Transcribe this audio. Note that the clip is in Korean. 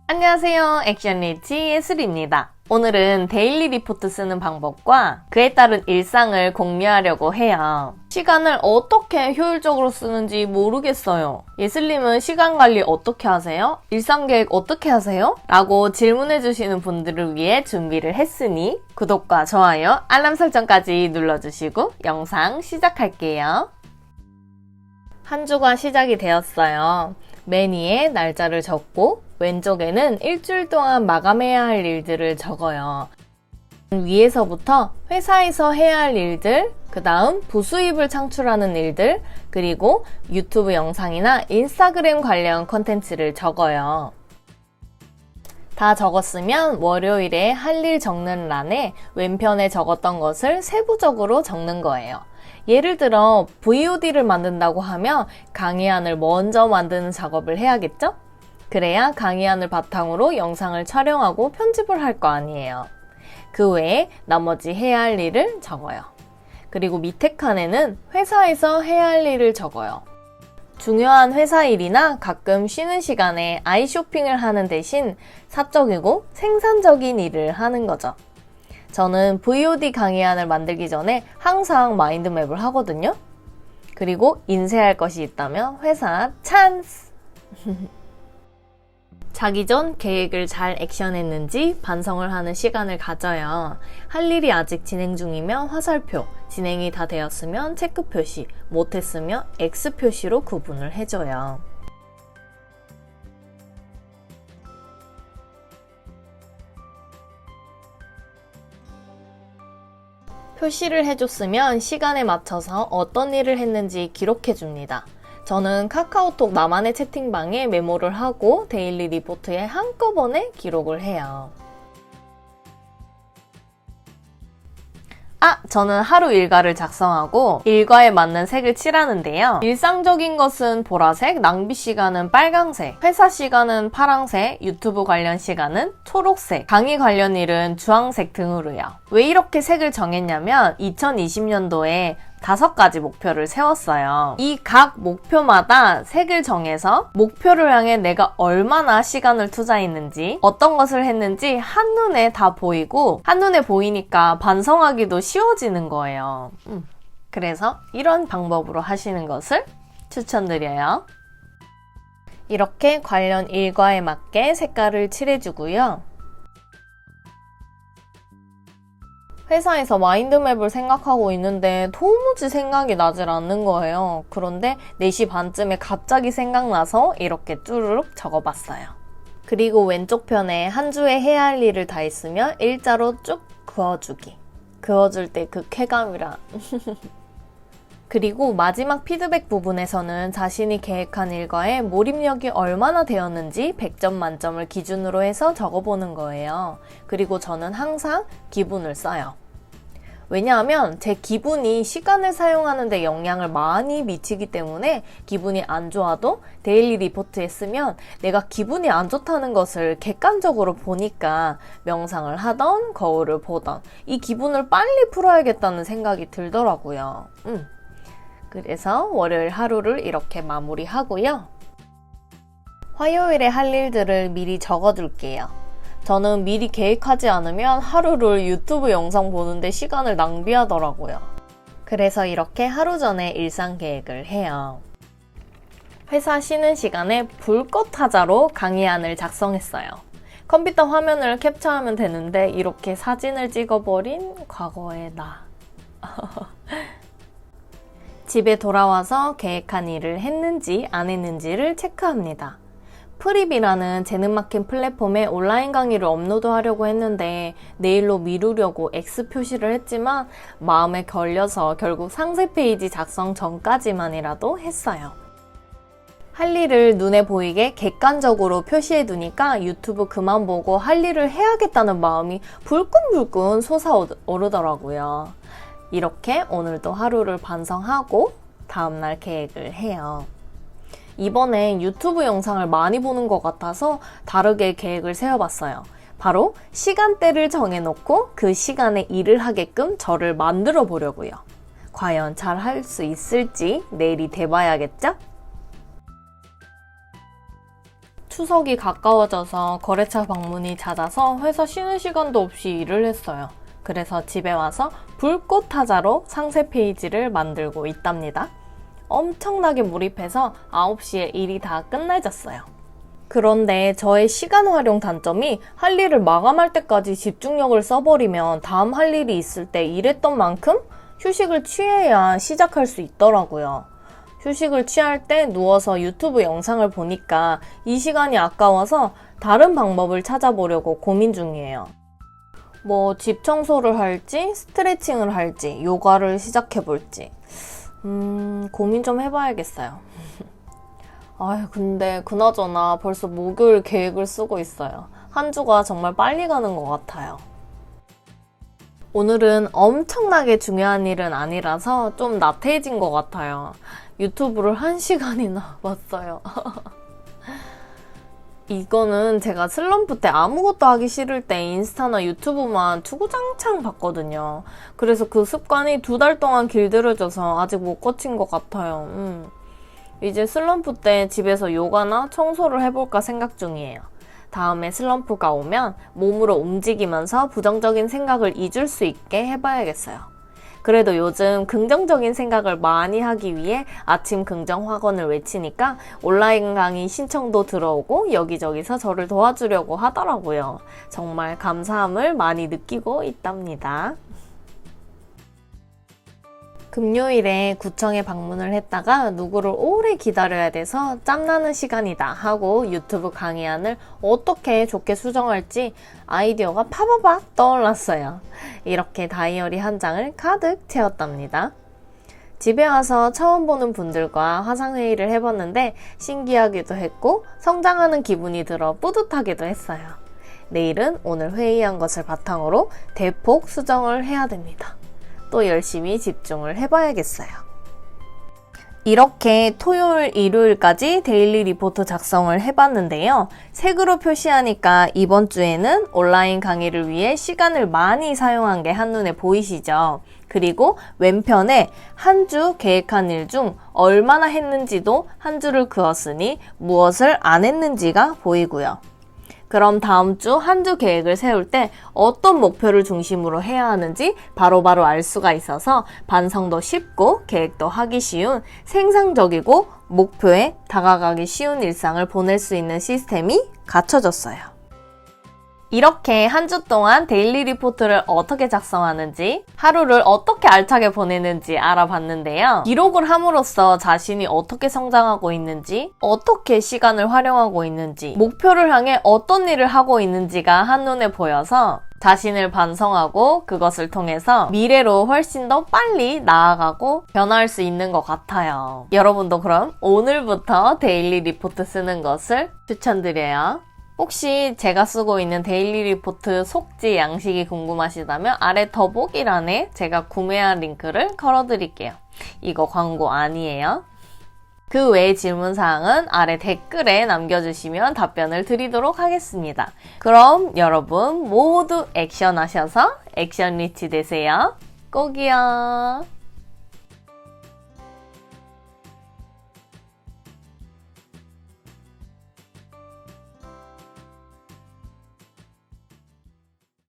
안녕하세요. 액션리치 예슬입니다. 오늘은 데일리 리포트 쓰는 방법과 그에 따른 일상을 공유하려고 해요. 시간을 어떻게 효율적으로 쓰는지 모르겠어요. 예슬님은 시간 관리 어떻게 하세요? 일상 계획 어떻게 하세요? 라고 질문해주시는 분들을 위해 준비를 했으니 구독과 좋아요, 알람 설정까지 눌러주시고 영상 시작할게요. 한 주가 시작이 되었어요. 맨 위에 날짜를 적고 왼쪽에는 일주일 동안 마감해야 할 일들을 적어요. 위에서부터 회사에서 해야 할 일들, 그 다음 부수입을 창출하는 일들, 그리고 유튜브 영상이나 인스타그램 관련 콘텐츠를 적어요. 다 적었으면 월요일에 할 일 적는 란에 왼편에 적었던 것을 세부적으로 적는 거예요. 예를 들어 VOD를 만든다고 하면 강의안을 먼저 만드는 작업을 해야겠죠? 그래야 강의안을 바탕으로 영상을 촬영하고 편집을 할 거 아니에요. 그 외에 나머지 해야 할 일을 적어요. 그리고 밑에 칸에는 회사에서 해야 할 일을 적어요. 중요한 회사 일이나 가끔 쉬는 시간에 아이 쇼핑을 하는 대신 사적이고 생산적인 일을 하는 거죠. 저는 VOD 강의안을 만들기 전에 항상 마인드맵을 하거든요. 그리고 인쇄할 것이 있다면 회사 찬스! 자기 전 계획을 잘 액션했는지 반성을 하는 시간을 가져요. 할 일이 아직 진행 중이면 화살표, 진행이 다 되었으면 체크 표시, 못했으면 X 표시로 구분을 해줘요. 표시를 해줬으면 시간에 맞춰서 어떤 일을 했는지 기록해줍니다. 저는 카카오톡 나만의 채팅방에 메모를 하고 데일리 리포트에 한꺼번에 기록을 해요. 저는 하루 일과를 작성하고 일과에 맞는 색을 칠하는데요. 일상적인 것은 보라색, 낭비 시간은 빨강색, 회사 시간은 파랑색, 유튜브 관련 시간은 초록색, 강의 관련 일은 주황색 등으로요. 왜 이렇게 색을 정했냐면 2020년도에 5가지 목표를 세웠어요. 이 각 목표마다 색을 정해서 목표를 향해 내가 얼마나 시간을 투자했는지, 어떤 것을 했는지 한눈에 다 보이고 한눈에 보이니까 반성하기도 쉬워지는 거예요. 그래서 이런 방법으로 하시는 것을 추천드려요. 이렇게 관련 일과에 맞게 색깔을 칠해주고요. 회사에서 마인드맵을 생각하고 있는데 도무지 생각이 나질 않는 거예요. 그런데 4시 반쯤에 갑자기 생각나서 이렇게 쭈르륵 적어봤어요. 그리고 왼쪽 편에 한 주에 해야 할 일을 다 했으면 일자로 쭉 그어주기. 그어줄 때 그 쾌감이라. 그리고 마지막 피드백 부분에서는 자신이 계획한 일과에 몰입력이 얼마나 되었는지 100점 만점을 기준으로 해서 적어보는 거예요. 그리고 저는 항상 기분을 써요. 왜냐하면 제 기분이 시간을 사용하는 데 영향을 많이 미치기 때문에 기분이 안 좋아도 데일리 리포트에 쓰면 내가 기분이 안 좋다는 것을 객관적으로 보니까 명상을 하던 거울을 보던 이 기분을 빨리 풀어야겠다는 생각이 들더라고요. 그래서 월요일 하루를 이렇게 마무리하고요. 화요일에 할 일들을 미리 적어둘게요. 저는 미리 계획하지 않으면 하루를 유튜브 영상 보는데 시간을 낭비하더라고요. 그래서 이렇게 하루 전에 일상 계획을 해요. 회사 쉬는 시간에 불꽃 타자로 강의안을 작성했어요. 컴퓨터 화면을 캡처하면 되는데 이렇게 사진을 찍어버린 과거의 나. 집에 돌아와서 계획한 일을 했는지 안 했는지를 체크합니다. 프립이라는 재능마켓 플랫폼에 온라인 강의를 업로드하려고 했는데 내일로 미루려고 X 표시를 했지만 마음에 걸려서 결국 상세 페이지 작성 전까지만이라도 했어요. 할 일을 눈에 보이게 객관적으로 표시해 두니까 유튜브 그만 보고 할 일을 해야겠다는 마음이 불끈불끈 솟아오르더라고요. 이렇게 오늘도 하루를 반성하고 다음날 계획을 해요. 이번엔 유튜브 영상을 많이 보는 것 같아서 다르게 계획을 세워봤어요. 바로 시간대를 정해놓고 그 시간에 일을 하게끔 저를 만들어 보려고요. 과연 잘 할 수 있을지 내일이 돼봐야겠죠? 추석이 가까워져서 거래처 방문이 잦아서 회사 쉬는 시간도 없이 일을 했어요. 그래서 집에 와서 불꽃 타자로 상세 페이지를 만들고 있답니다. 엄청나게 몰입해서 9시에 일이 다 끝내졌어요. 그런데 저의 시간 활용 단점이 할 일을 마감할 때까지 집중력을 써버리면 다음 할 일이 있을 때 일했던 만큼 휴식을 취해야 시작할 수 있더라고요. 휴식을 취할 때 누워서 유튜브 영상을 보니까 이 시간이 아까워서 다른 방법을 찾아보려고 고민 중이에요. 뭐 집 청소를 할지, 스트레칭을 할지, 요가를 시작해볼지 고민 좀 해봐야겠어요. 아유, 근데 그나저나 벌써 목요일 계획을 쓰고 있어요. 한 주가 정말 빨리 가는 것 같아요. 오늘은 엄청나게 중요한 일은 아니라서 좀 나태해진 것 같아요. 유튜브를 1시간이나 봤어요. 이거는 제가 슬럼프 때 아무것도 하기 싫을 때 인스타나 유튜브만 주구장창 봤거든요. 그래서 그 습관이 2달 동안 길들여져서 아직 못 고친 것 같아요. 이제 슬럼프 때 집에서 요가나 청소를 해볼까 생각 중이에요. 다음에 슬럼프가 오면 몸으로 움직이면서 부정적인 생각을 잊을 수 있게 해봐야겠어요. 그래도 요즘 긍정적인 생각을 많이 하기 위해 아침 긍정 확언을 외치니까 온라인 강의 신청도 들어오고 여기저기서 저를 도와주려고 하더라고요. 정말 감사함을 많이 느끼고 있답니다. 금요일에 구청에 방문을 했다가 누구를 오래 기다려야 돼서 짬나는 시간이다 하고 유튜브 강의안을 어떻게 좋게 수정할지 아이디어가 파바박 떠올랐어요. 이렇게 다이어리 한 장을 가득 채웠답니다. 집에 와서 처음 보는 분들과 화상회의를 해봤는데 신기하기도 했고 성장하는 기분이 들어 뿌듯하기도 했어요. 내일은 오늘 회의한 것을 바탕으로 대폭 수정을 해야 됩니다. 또 열심히 집중을 해봐야겠어요. 이렇게 토요일, 일요일까지 데일리 리포트 작성을 해봤는데요. 색으로 표시하니까 이번 주에는 온라인 강의를 위해 시간을 많이 사용한 게 한눈에 보이시죠? 그리고 왼편에 한 주 계획한 일 중 얼마나 했는지도 한 줄을 그었으니 무엇을 안 했는지가 보이고요. 그럼 다음 주 한 주 계획을 세울 때 어떤 목표를 중심으로 해야 하는지 바로바로 알 수가 있어서 반성도 쉽고 계획도 하기 쉬운 생산적이고 목표에 다가가기 쉬운 일상을 보낼 수 있는 시스템이 갖춰졌어요. 이렇게 한 주 동안 데일리 리포트를 어떻게 작성하는지, 하루를 어떻게 알차게 보내는지 알아봤는데요. 기록을 함으로써 자신이 어떻게 성장하고 있는지, 어떻게 시간을 활용하고 있는지, 목표를 향해 어떤 일을 하고 있는지가 한눈에 보여서 자신을 반성하고 그것을 통해서 미래로 훨씬 더 빨리 나아가고 변화할 수 있는 것 같아요. 여러분도 그럼 오늘부터 데일리 리포트 쓰는 것을 추천드려요. 혹시 제가 쓰고 있는 데일리 리포트 속지 양식이 궁금하시다면 아래 더보기란에 제가 구매한 링크를 걸어드릴게요. 이거 광고 아니에요. 그 외의 질문사항은 아래 댓글에 남겨주시면 답변을 드리도록 하겠습니다. 그럼 여러분 모두 액션하셔서 액션 리치 되세요. 꼭이요.